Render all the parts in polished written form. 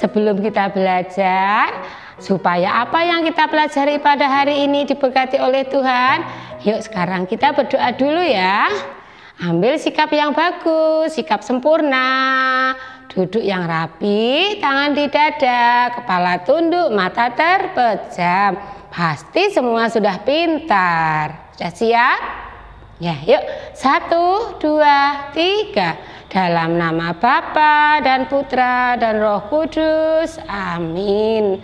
sebelum kita belajar, supaya apa yang kita pelajari pada hari ini diberkati oleh Tuhan, yuk sekarang kita berdoa dulu ya. Ambil sikap yang bagus, sikap sempurna, duduk yang rapi, tangan di dada, kepala tunduk, mata terpejam. Pasti semua sudah pintar. Sudah siap? Ya, yuk. 1, 2, 3. Dalam nama Bapa dan Putra dan Roh Kudus. Amin.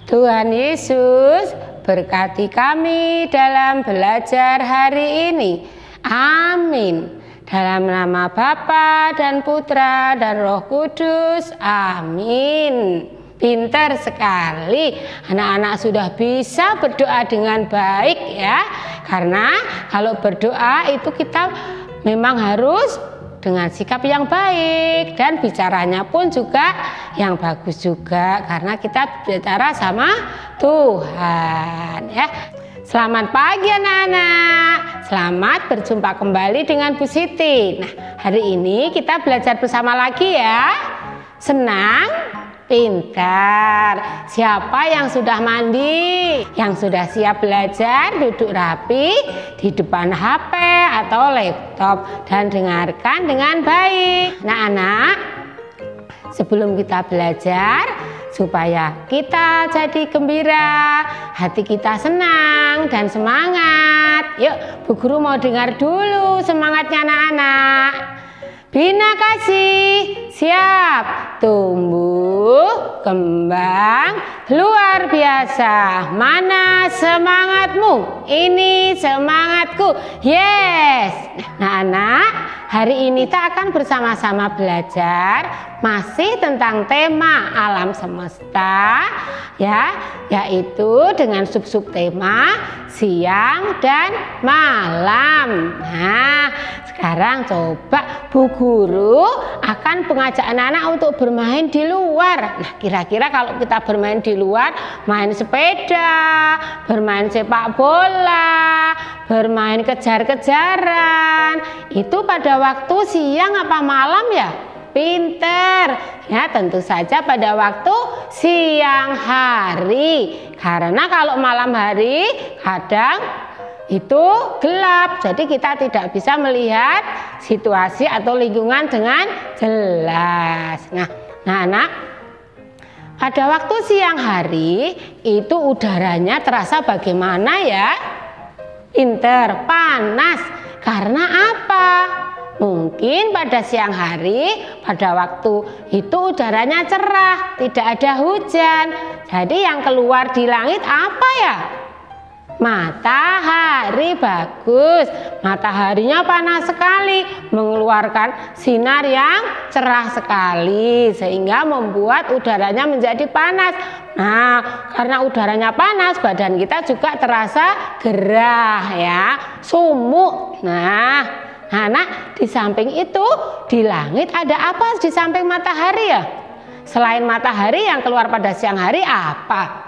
Tuhan Yesus berkati kami dalam belajar hari ini. Amin. Dalam nama Bapa dan Putra dan Roh Kudus. Amin. Pintar sekali. Anak-anak sudah bisa berdoa dengan baik ya. Karena kalau berdoa itu kita memang harus dengan sikap yang baik dan bicaranya pun juga yang bagus juga karena kita bicara sama Tuhan ya. Selamat pagi anak-anak. Selamat berjumpa kembali dengan Bu Siti. Nah, hari ini kita belajar bersama lagi ya. Senang, pintar. Siapa yang sudah mandi? Yang sudah siap belajar, duduk rapi di depan HP atau laptop dan dengarkan dengan baik. Nah, anak, sebelum kita belajar, supaya kita jadi gembira, hati kita senang dan semangat. Yuk, Bu Guru mau dengar dulu semangatnya anak-anak. Bina kasih, siap, tumbuh, kembang, luar biasa. Mana semangatmu? Ini semangatku. Yes. Nah, anak, hari ini kita akan bersama-sama belajar masih tentang tema alam semesta ya, yaitu dengan sub-sub tema siang dan malam. Nah, sekarang coba Bu Guru akan mengajak anak-anak untuk bermain di luar. Nah, kira-kira kalau kita bermain di luar, main sepeda, bermain sepak bola, bermain kejar-kejaran, itu pada waktu siang apa malam ya? Pinter ya, tentu saja pada waktu siang hari, karena kalau malam hari kadang itu gelap, jadi kita tidak bisa melihat situasi atau lingkungan dengan jelas. Nah anak, pada waktu siang hari itu udaranya terasa bagaimana ya? Pinter, panas. Karena apa? Mungkin pada siang hari, pada waktu itu udaranya cerah, tidak ada hujan. Jadi yang keluar di langit apa ya? Matahari. Bagus. Mataharinya panas sekali, mengeluarkan sinar yang cerah sekali, sehingga membuat udaranya menjadi panas. Nah, karena udaranya panas, badan kita juga terasa gerah ya, sumuk. Nah, anak, di samping itu, di langit ada apa di samping matahari ya? Selain matahari yang keluar pada siang hari apa?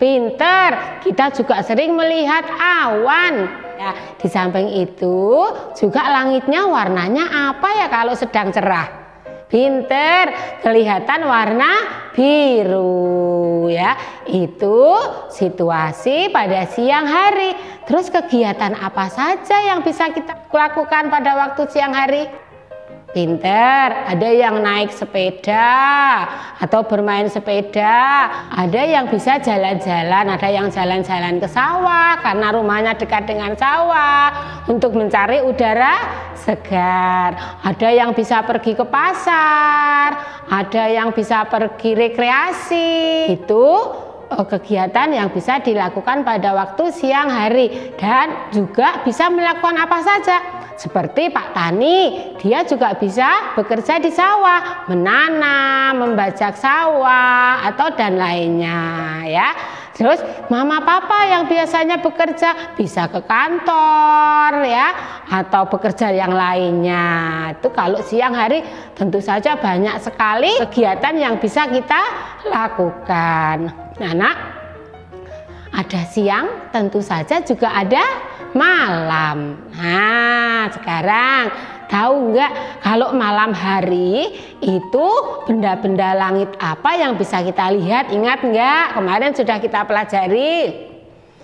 Pinter, kita juga sering melihat awan. Ya, di samping itu juga langitnya warnanya apa ya kalau sedang cerah? Pinter, kelihatan warna biru ya. Itu situasi pada siang hari. Terus kegiatan apa saja yang bisa kita lakukan pada waktu siang hari? Pinter, ada yang naik sepeda atau bermain sepeda, ada yang bisa jalan-jalan, ada yang jalan-jalan ke sawah karena rumahnya dekat dengan sawah untuk mencari udara segar, ada yang bisa pergi ke pasar, ada yang bisa pergi rekreasi. Itu kegiatan yang bisa dilakukan pada waktu siang hari, dan juga bisa melakukan apa saja. Seperti Pak Tani, dia juga bisa bekerja di sawah, menanam, membajak sawah, atau dan lainnya ya. Terus mama papa yang biasanya bekerja bisa ke kantor ya, atau bekerja yang lainnya. Itu kalau siang hari tentu saja banyak sekali kegiatan yang bisa kita lakukan. Nah, Nak, ada siang, tentu saja juga ada malam. Nah, sekarang tahu nggak kalau malam hari itu benda-benda langit apa yang bisa kita lihat? Ingat nggak? Kemarin sudah kita pelajari.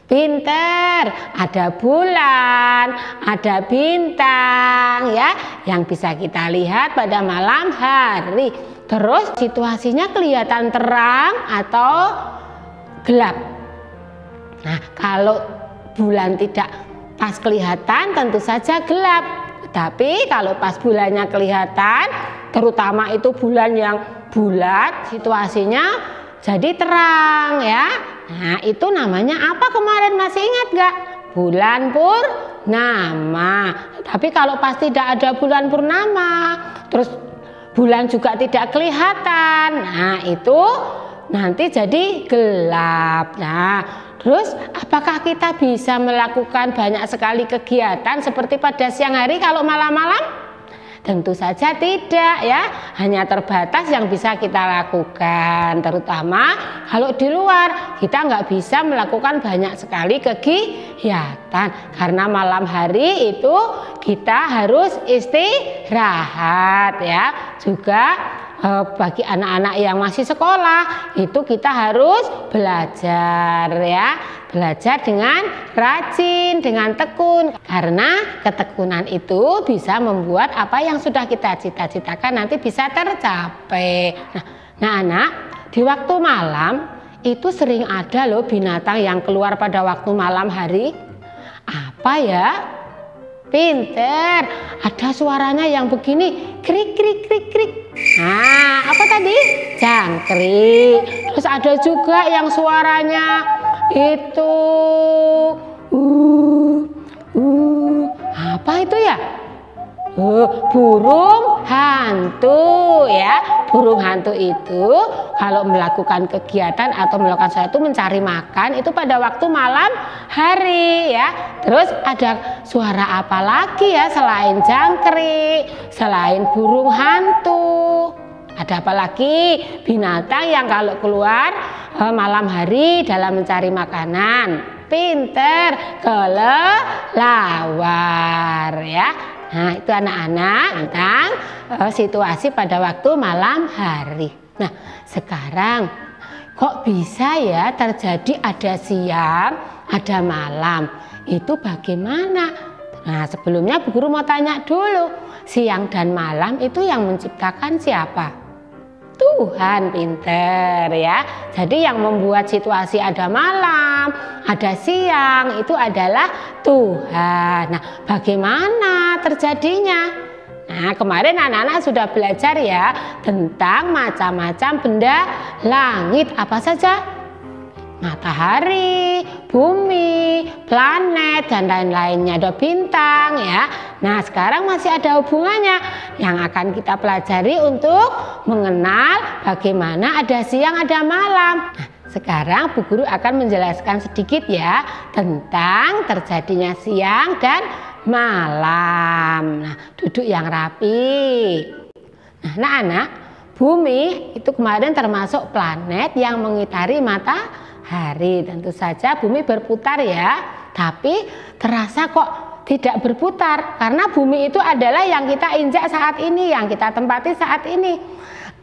Pinter, ada bulan, ada bintang ya yang bisa kita lihat pada malam hari. Terus situasinya kelihatan terang atau gelap. Nah, kalau bulan tidak pas kelihatan tentu saja gelap. Tapi kalau pas bulannya kelihatan, terutama itu bulan yang bulat, situasinya jadi terang ya. Nah, itu namanya apa kemarin, masih ingat gak? Bulan purnama. Tapi kalau pas tidak ada bulan purnama, terus bulan juga tidak kelihatan, nah itu nanti jadi gelap. Nah, terus apakah kita bisa melakukan banyak sekali kegiatan seperti pada siang hari kalau malam-malam? Tentu saja tidak ya, hanya terbatas yang bisa kita lakukan. Terutama kalau di luar kita nggak bisa melakukan banyak sekali kegiatan karena malam hari itu kita harus istirahat ya. Juga bagi anak-anak yang masih sekolah itu kita harus belajar ya, belajar dengan rajin, dengan tekun, karena ketekunan itu bisa membuat apa yang sudah kita cita-citakan nanti bisa tercapai. Nah anak, di waktu malam itu sering ada loh binatang yang keluar pada waktu malam hari. Apa ya? Pinter, ada suaranya yang begini, krik krik krik krik. Nah, apa tadi? Jangkrik. Terus ada juga yang suaranya itu apa itu ya? Burung hantu ya. Burung hantu itu kalau melakukan kegiatan atau melakukan sesuatu mencari makan itu pada waktu malam hari ya. Terus ada suara apa lagi ya selain jangkrik, selain burung hantu? Ada apa lagi? Binatang yang kalau keluar malam hari dalam mencari makanan. Pinter, kelelawar ya. Nah, itu anak-anak tentang situasi pada waktu malam hari. Nah, sekarang kok bisa ya terjadi ada siang, ada malam? Itu bagaimana? Nah, sebelumnya Bu Guru mau tanya dulu, siang dan malam itu yang menciptakan siapa? Tuhan. Pinter ya. Jadi yang membuat situasi ada malam, ada siang itu adalah Tuhan. Nah, bagaimana terjadinya? Nah, kemarin anak-anak sudah belajar ya tentang macam-macam benda langit apa saja? Matahari, bumi, planet, dan lain-lainnya, ada bintang ya. Nah, sekarang masih ada hubungannya yang akan kita pelajari untuk mengenal bagaimana ada siang, ada malam. Nah, sekarang Bu Guru akan menjelaskan sedikit ya tentang terjadinya siang dan malam. Nah, duduk yang rapi. Nah, anak-anak, bumi itu kemarin termasuk planet yang mengitari matahari. Tentu saja bumi berputar ya, tapi terasa kok tidak berputar karena bumi itu adalah yang kita injak saat ini, yang kita tempati saat ini.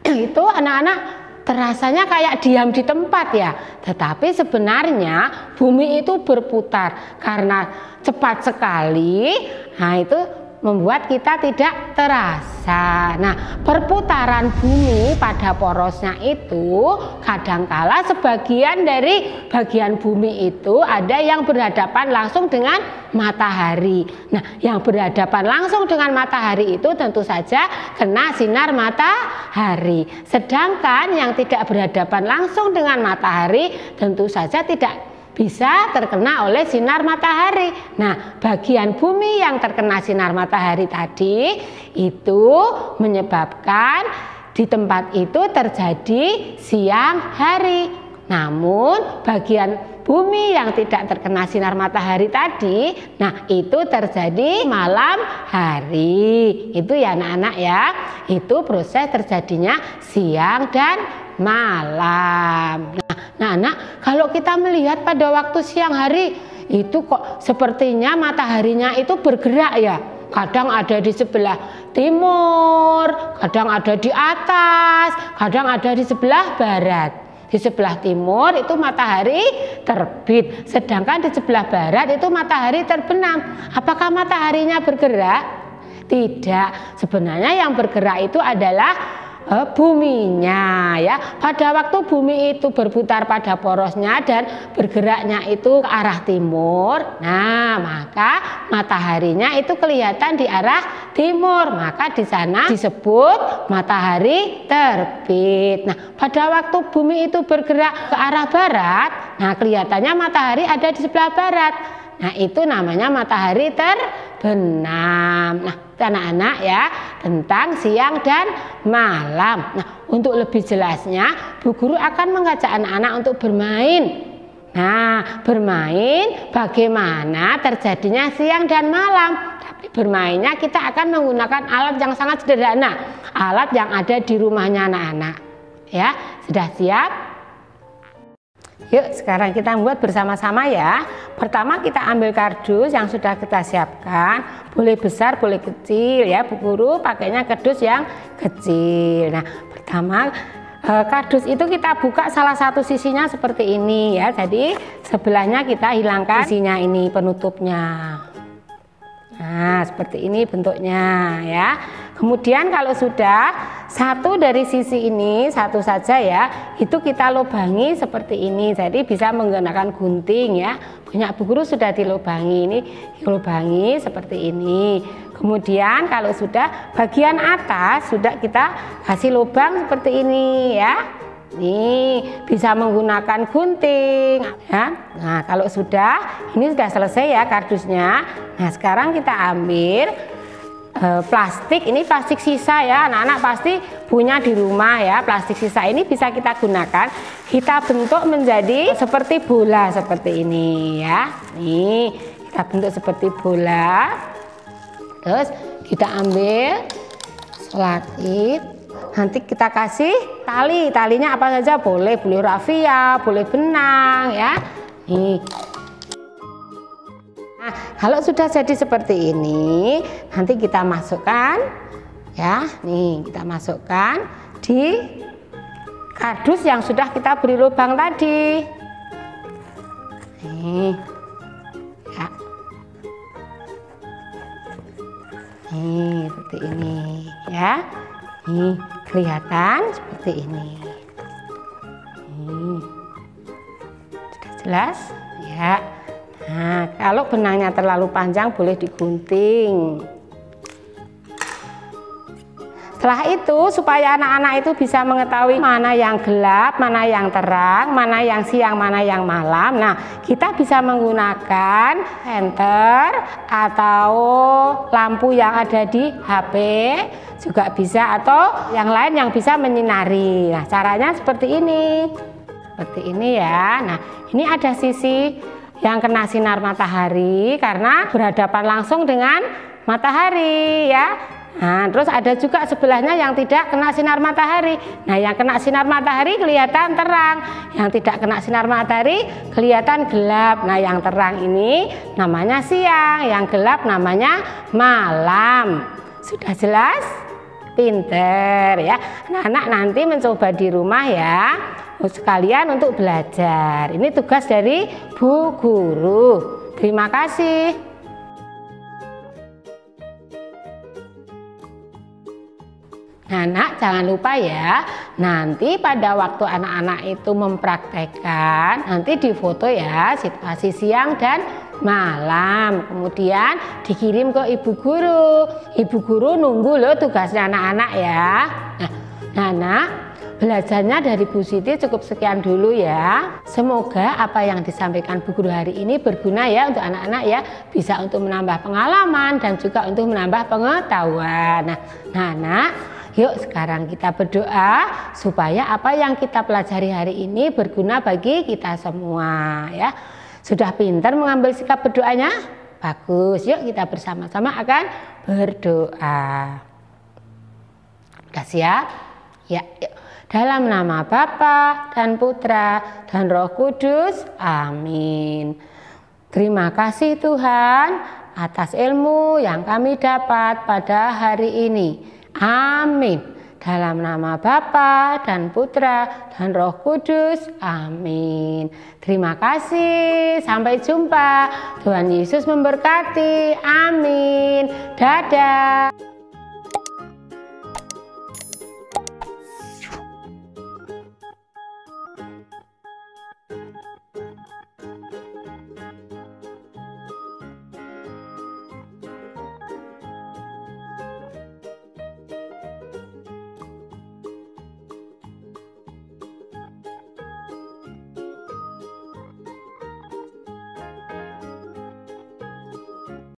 Itu anak-anak terasanya kayak diam di tempat ya, tetapi sebenarnya bumi itu berputar karena cepat sekali. Nah, itu membuat kita tidak terasa. Nah, perputaran bumi pada porosnya itu kadangkala sebagian dari bagian bumi itu ada yang berhadapan langsung dengan matahari. Nah, yang berhadapan langsung dengan matahari itu tentu saja kena sinar matahari. Sedangkan yang tidak berhadapan langsung dengan matahari tentu saja tidak bisa terkena oleh sinar matahari. Nah, bagian bumi yang terkena sinar matahari tadi itu menyebabkan di tempat itu terjadi siang hari. Namun bagian bumi yang tidak terkena sinar matahari tadi, nah itu terjadi malam hari. Itu ya anak-anak ya, itu proses terjadinya siang dan malam. Nah anak, kalau kita melihat pada waktu siang hari itu kok sepertinya mataharinya itu bergerak ya. Kadang ada di sebelah timur, kadang ada di atas, kadang ada di sebelah barat. Di sebelah timur itu matahari terbit, sedangkan di sebelah barat itu matahari terbenam. Apakah mataharinya bergerak? Tidak. Sebenarnya yang bergerak itu adalah buminya, ya. Pada waktu bumi itu berputar pada porosnya dan bergeraknya itu ke arah timur, nah maka mataharinya itu kelihatan di arah timur, maka di sana disebut matahari terbit. Nah, pada waktu bumi itu bergerak ke arah barat, nah kelihatannya matahari ada di sebelah barat. Nah, itu namanya matahari terbenam. Nah, anak-anak ya, tentang siang dan malam. Nah, untuk lebih jelasnya, Bu Guru akan mengajak anak-anak untuk bermain. Nah, bermain bagaimana terjadinya siang dan malam. Tapi bermainnya kita akan menggunakan alat yang sangat sederhana, alat yang ada di rumahnya anak-anak. Ya, sudah siap? Yuk, sekarang kita buat bersama-sama ya. Pertama kita ambil kardus yang sudah kita siapkan. Boleh besar, boleh kecil ya. Bu Guru pakainya kardus yang kecil. Nah, pertama kardus itu kita buka salah satu sisinya seperti ini ya. Jadi sebelahnya kita hilangkan sisinya ini, penutupnya. Nah, seperti ini bentuknya ya. Kemudian kalau sudah satu dari sisi ini, satu saja ya, itu kita lubangi seperti ini. Jadi bisa menggunakan gunting ya. Banyak Bu Guru sudah dilubangi, ini dilubangi seperti ini. Kemudian kalau sudah bagian atas sudah kita kasih lubang seperti ini ya. Nih, bisa menggunakan gunting ya. Nah, kalau sudah, ini sudah selesai ya kardusnya. Nah, sekarang kita ambil plastik, ini plastik sisa ya, anak-anak pasti punya di rumah ya. Plastik sisa ini bisa kita gunakan, kita bentuk menjadi seperti bola seperti ini ya. Nih, kita bentuk seperti bola. Terus kita ambil selapit. Nanti kita kasih tali, talinya apa saja boleh, boleh rafia, boleh benang ya. Nih. Nah, kalau sudah jadi seperti ini, nanti kita masukkan ya. Nih, kita masukkan di kardus yang sudah kita beri lubang tadi. Nih. Ya. Nih, seperti ini ya. Nih, kelihatan seperti ini. Sudah jelas ya. Nah, kalau benangnya terlalu panjang boleh digunting. Setelah itu supaya anak-anak itu bisa mengetahui mana yang gelap, mana yang terang, mana yang siang, mana yang malam. Nah, kita bisa menggunakan senter atau lampu yang ada di HP juga bisa, atau yang lain yang bisa menyinari. Nah, caranya seperti ini. Seperti ini ya. Nah, ini ada sisi yang kena sinar matahari karena berhadapan langsung dengan matahari ya. Nah, terus ada juga sebelahnya yang tidak kena sinar matahari. Nah, yang kena sinar matahari kelihatan terang, yang tidak kena sinar matahari kelihatan gelap. Nah, yang terang ini namanya siang, yang gelap namanya malam. Sudah jelas? Pinter ya. Anak-anak nanti mencoba di rumah ya. Sekalian untuk belajar. Ini tugas dari Bu Guru. Terima kasih. Nah, Nak, jangan lupa ya, nanti pada waktu anak-anak itu mempraktekkan, nanti difoto ya situasi siang dan malam, kemudian dikirim ke Ibu Guru. Ibu Guru nunggu loh tugasnya anak-anak ya. Nah, Nak, belajarnya dari Bu Siti cukup sekian dulu ya. Semoga apa yang disampaikan Bu Guru hari ini berguna ya untuk anak-anak ya. Bisa untuk menambah pengalaman dan juga untuk menambah pengetahuan. Nah, Nak, yuk sekarang kita berdoa supaya apa yang kita pelajari hari ini berguna bagi kita semua ya. Sudah pintar mengambil sikap berdoanya? Bagus, yuk kita bersama-sama akan berdoa. Sudah siap? Ya, yuk. Dalam nama Bapa dan Putra dan Roh Kudus, amin. Terima kasih Tuhan, atas ilmu yang kami dapat pada hari ini. Amin. Dalam nama Bapa dan Putra dan Roh Kudus. Amin. Terima kasih. Sampai jumpa. Tuhan Yesus memberkati. Amin. Dadah.